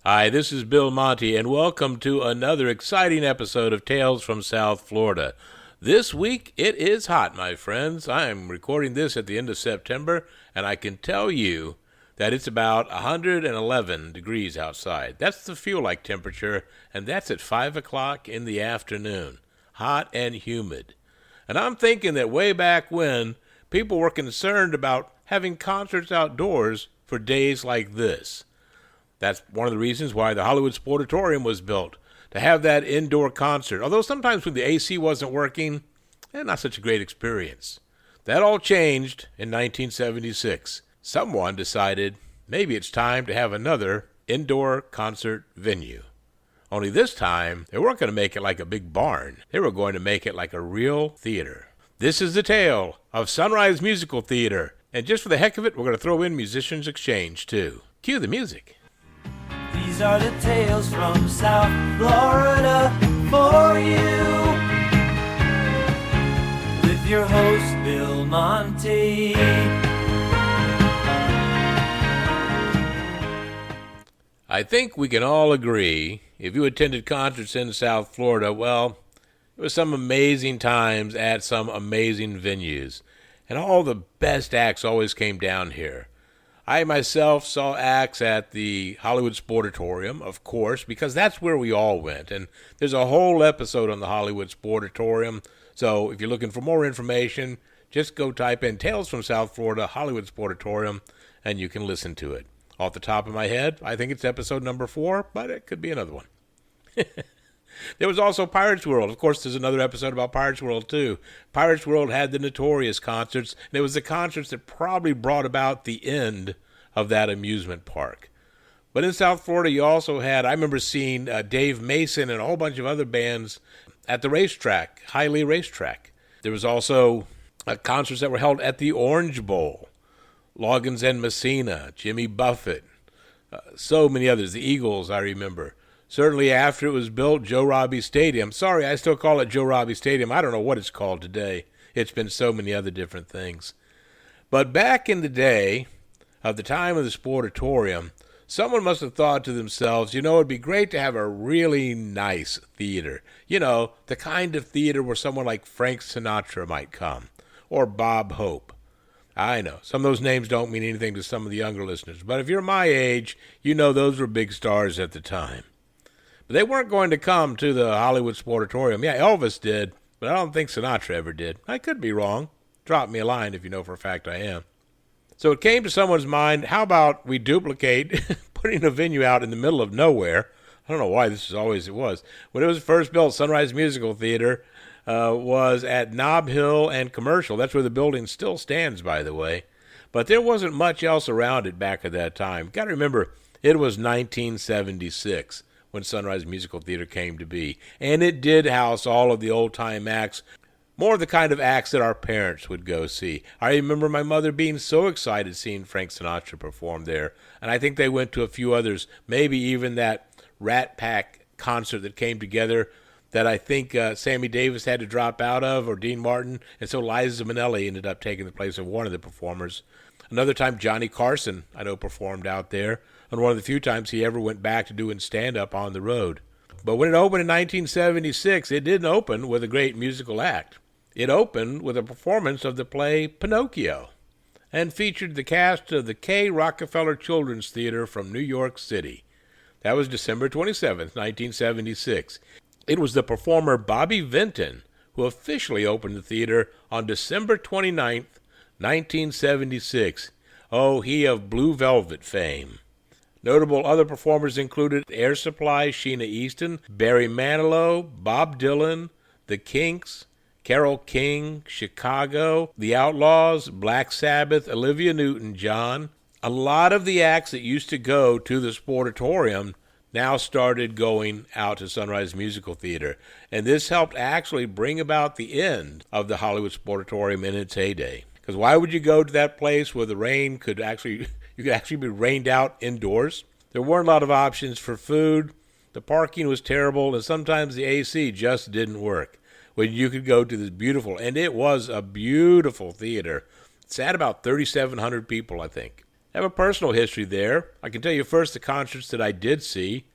Hi, this is Bill Monty, and welcome to another exciting episode of Tales from South Florida. This week, it is hot, my friends. I am recording this at the end of September, and I can tell you that it's about 111 degrees outside. That's the feel-like temperature, and that's at 5 o'clock in the afternoon. Hot and humid. And I'm thinking that way back when, people were concerned about having concerts outdoors for days like this. That's one of the reasons why the Hollywood Sportatorium was built, to have that indoor concert. Although sometimes when the AC wasn't working, not such a great experience. That all changed in 1976. Someone decided maybe it's time to have another indoor concert venue. Only this time, they weren't going to make it like a big barn. They were going to make it like a real theater. This is the tale of Sunrise Musical Theater. And just for the heck of it, we're going to throw in Musicians Exchange, too. Cue the music. These are the tales from South Florida for you, with your host, Bill Monty. I think we can all agree, if you attended concerts in South Florida, well, it was some amazing times at some amazing venues. And all the best acts always came down here. I myself saw acts at the Hollywood Sportatorium, of course, because that's where we all went. And there's a whole episode on the Hollywood Sportatorium. So if you're looking for more information, just go type in Tales from South Florida, Hollywood Sportatorium, and you can listen to it. Off the top of my head, I think it's episode number 4, but it could be another one. There was also Pirates World. Of course, there's another episode about Pirates World, too. Pirates World had the notorious concerts, and it was the concerts that probably brought about the end of that amusement park. But in South Florida, you also had, I remember seeing Dave Mason and a whole bunch of other bands at the racetrack, Hialeah Racetrack. There was also concerts that were held at the Orange Bowl, Loggins and Messina, Jimmy Buffett, so many others, the Eagles, I remember. Certainly after it was built, Joe Robbie Stadium. Sorry, I still call it Joe Robbie Stadium. I don't know what it's called today. It's been so many other different things. But back in the day, of the time of the Sportatorium, someone must have thought to themselves, it'd be great to have a really nice theater. The kind of theater where someone like Frank Sinatra might come, or Bob Hope. I know, some of those names don't mean anything to some of the younger listeners, but if you're my age, those were big stars at the time. But they weren't going to come to the Hollywood Sportatorium. Yeah, Elvis did, but I don't think Sinatra ever did. I could be wrong. Drop me a line if you know for a fact I am. So it came to someone's mind, how about we duplicate putting a venue out in the middle of nowhere? I don't know why this is always it was. When it was first built, Sunrise Musical Theater was at Nob Hill and Commercial. That's where the building still stands, by the way. But there wasn't much else around it back at that time. Got to remember, it was 1976 when Sunrise Musical Theater came to be. And it did house all of the old-time acts, more of the kind of acts that our parents would go see. I remember my mother being so excited seeing Frank Sinatra perform there. And I think they went to a few others, maybe even that Rat Pack concert that came together that I think Sammy Davis had to drop out of, or Dean Martin. And so Liza Minnelli ended up taking the place of one of the performers. Another time, Johnny Carson, I know, performed out there. And one of the few times he ever went back to doing stand-up on the road. But when it opened in 1976, it didn't open with a great musical act. It opened with a performance of the play Pinocchio and featured the cast of the K. Rockefeller Children's Theater from New York City. That was December 27th, 1976. It was the performer Bobby Vinton who officially opened the theater on December 29th, 1976. Oh, he of Blue Velvet fame. Notable other performers included Air Supply, Sheena Easton, Barry Manilow, Bob Dylan, The Kinks, Carole King, Chicago, The Outlaws, Black Sabbath, Olivia Newton-John. A lot of the acts that used to go to the Sportatorium now started going out to Sunrise Musical Theater. And this helped actually bring about the end of the Hollywood Sportatorium in its heyday. Because why would you go to that place where the rain could actually... You could actually be rained out indoors. There weren't a lot of options for food. The parking was terrible, and sometimes the AC just didn't work. When you could go to this beautiful, and it was a beautiful theater. It sat about 3,700 people, I think. I have a personal history there. I can tell you first the concerts that I did see.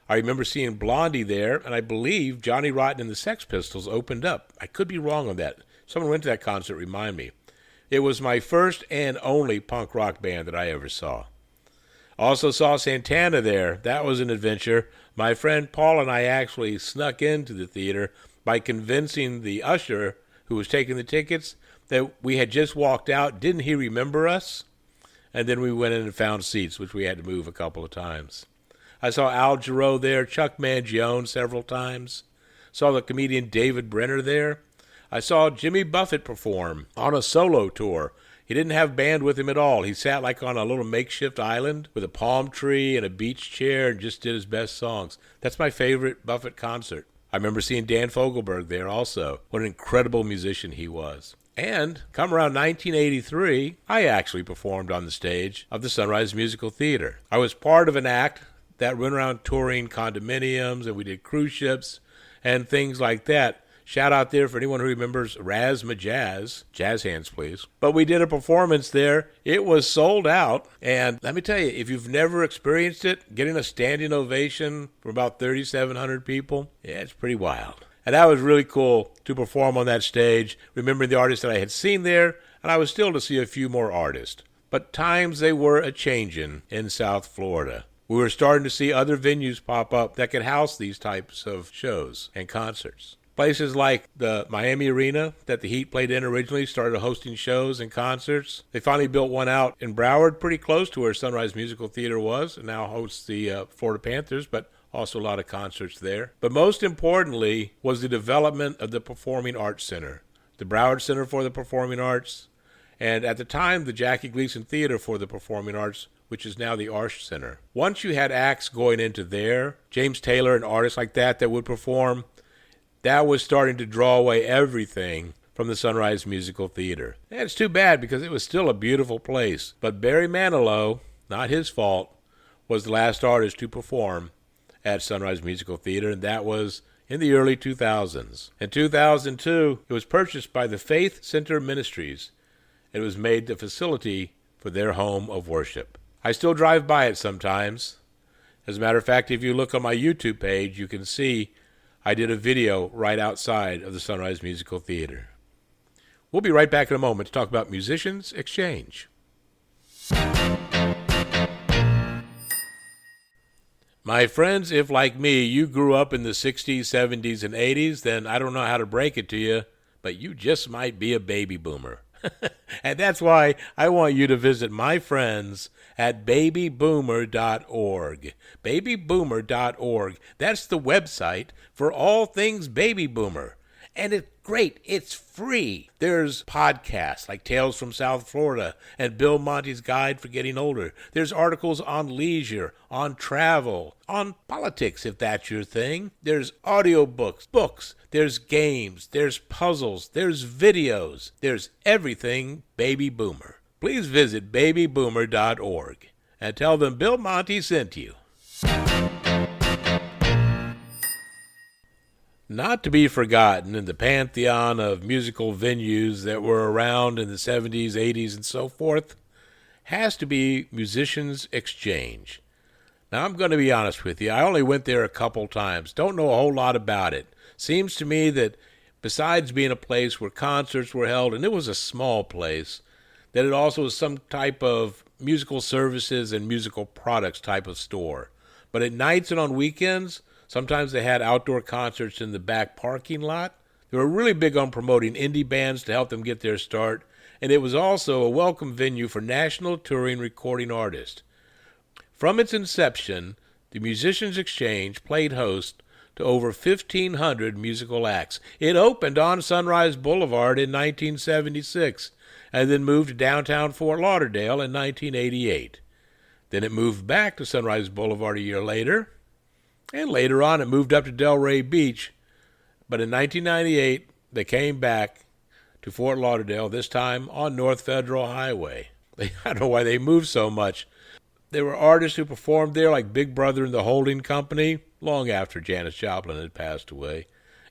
I remember seeing Blondie there, and I believe Johnny Rotten and the Sex Pistols opened up. I could be wrong on that. Someone went to that concert, remind me. It was my first and only punk rock band that I ever saw. Also saw Santana there. That was an adventure. My friend Paul and I actually snuck into the theater by convincing the usher who was taking the tickets that we had just walked out. Didn't he remember us? And then we went in and found seats, which we had to move a couple of times. I saw Al Jarreau there, Chuck Mangione several times. Saw the comedian David Brenner there. I saw Jimmy Buffett perform on a solo tour. He didn't have band with him at all. He sat like on a little makeshift island with a palm tree and a beach chair and just did his best songs. That's my favorite Buffett concert. I remember seeing Dan Fogelberg there also. What an incredible musician he was. And come around 1983, I actually performed on the stage of the Sunrise Musical Theater. I was part of an act that went around touring condominiums, and we did cruise ships and things like that. Shout out there for anyone who remembers Razzmatazz. Jazz hands, please. But we did a performance there. It was sold out. And let me tell you, if you've never experienced it, getting a standing ovation from about 3,700 people, yeah, it's pretty wild. And that was really cool to perform on that stage, remembering the artists that I had seen there, and I was still to see a few more artists. But times they were a-changin' in South Florida. We were starting to see other venues pop up that could house these types of shows and concerts. Places like the Miami Arena that the Heat played in originally started hosting shows and concerts. They finally built one out in Broward, pretty close to where Sunrise Musical Theater was, and now hosts the Florida Panthers, but also a lot of concerts there. But most importantly was the development of the Performing Arts Center, the Broward Center for the Performing Arts, and at the time the Jackie Gleason Theater for the Performing Arts, which is now the Arts Center. Once you had acts going into there, James Taylor and artists like that would perform, that was starting to draw away everything from the Sunrise Musical Theater. And it's too bad because it was still a beautiful place. But Barry Manilow, not his fault, was the last artist to perform at Sunrise Musical Theater, and that was in the early 2000s. In 2002, it was purchased by the Faith Center Ministries. It was made the facility for their home of worship. I still drive by it sometimes. As a matter of fact, if you look on my YouTube page, you can see I did a video right outside of the Sunrise Musical Theater. We'll be right back in a moment to talk about Musicians Exchange. My friends, if like me, you grew up in the 60s, 70s, and 80s, then I don't know how to break it to you, but you just might be a baby boomer. And that's why I want you to visit my friends at babyboomer.org. Babyboomer.org. That's the website for all things baby boomer. And it's great. It's free. There's podcasts like Tales from South Florida and Bill Monty's Guide for Getting Older. There's articles on leisure, on travel, on politics, if that's your thing. There's audiobooks, books. There's games. There's puzzles. There's videos. There's everything baby boomer. Please visit babyboomer.org and tell them Bill Monty sent you. Not to be forgotten in the pantheon of musical venues that were around in the 70s, 80s, and so forth, has to be Musicians Exchange. Now, I'm going to be honest with you. I only went there a couple times. Don't know a whole lot about it. Seems to me that besides being a place where concerts were held, and it was a small place, that it also was some type of musical services and musical products type of store. But at nights and on weekends, sometimes they had outdoor concerts in the back parking lot. They were really big on promoting indie bands to help them get their start, and it was also a welcome venue for national touring recording artists. From its inception, the Musicians Exchange played host to over 1,500 musical acts. It opened on Sunrise Boulevard in 1976, and then moved to downtown Fort Lauderdale in 1988. Then it moved back to Sunrise Boulevard a year later, and later on, it moved up to Delray Beach. But in 1998, they came back to Fort Lauderdale, this time on North Federal Highway. I don't know why they moved so much. There were artists who performed there, like Big Brother and the Holding Company, long after Janis Joplin had passed away.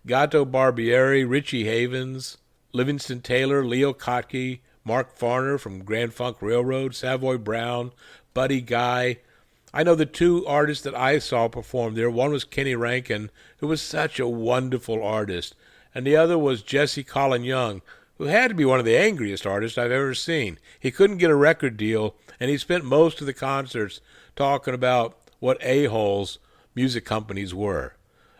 Gato Barbieri, Richie Havens, Livingston Taylor, Leo Kottke, Mark Farner from Grand Funk Railroad, Savoy Brown, Buddy Guy. I know the two artists that I saw perform there. One was Kenny Rankin, who was such a wonderful artist, and the other was Jesse Colin Young, who had to be one of the angriest artists I've ever seen. He couldn't get a record deal, and he spent most of the concerts talking about what a-holes music companies were.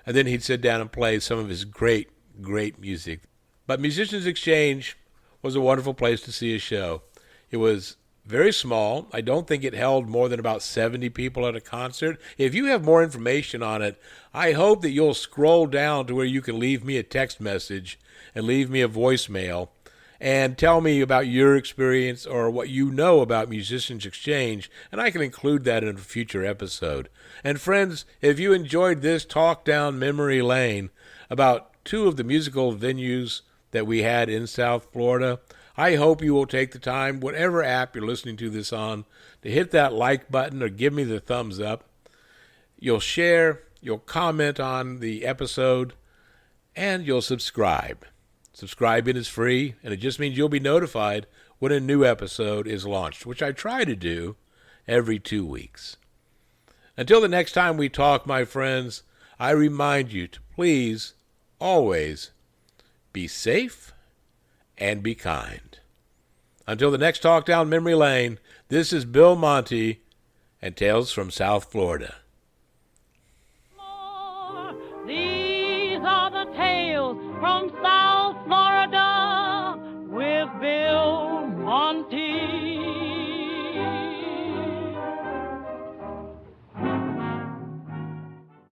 And then he'd sit down and play some of his great, great music. But Musicians Exchange was a wonderful place to see a show. It was very small. I don't think it held more than about 70 people at a concert. If you have more information on it, I hope that you'll scroll down to where you can leave me a text message and leave me a voicemail and tell me about your experience or what you know about Musicians Exchange, and I can include that in a future episode. And friends, if you enjoyed this talk down memory lane about two of the musical venues that we had in South Florida, I hope you will take the time, whatever app you're listening to this on, to hit that like button or give me the thumbs up. You'll share, you'll comment on the episode, and you'll subscribe. Subscribing is free, and it just means you'll be notified when a new episode is launched, which I try to do every 2 weeks. Until the next time we talk, my friends, I remind you to please always be safe and be kind. Until the next talk down memory lane, this is Bill Monty and Tales from South Florida. These are the tales from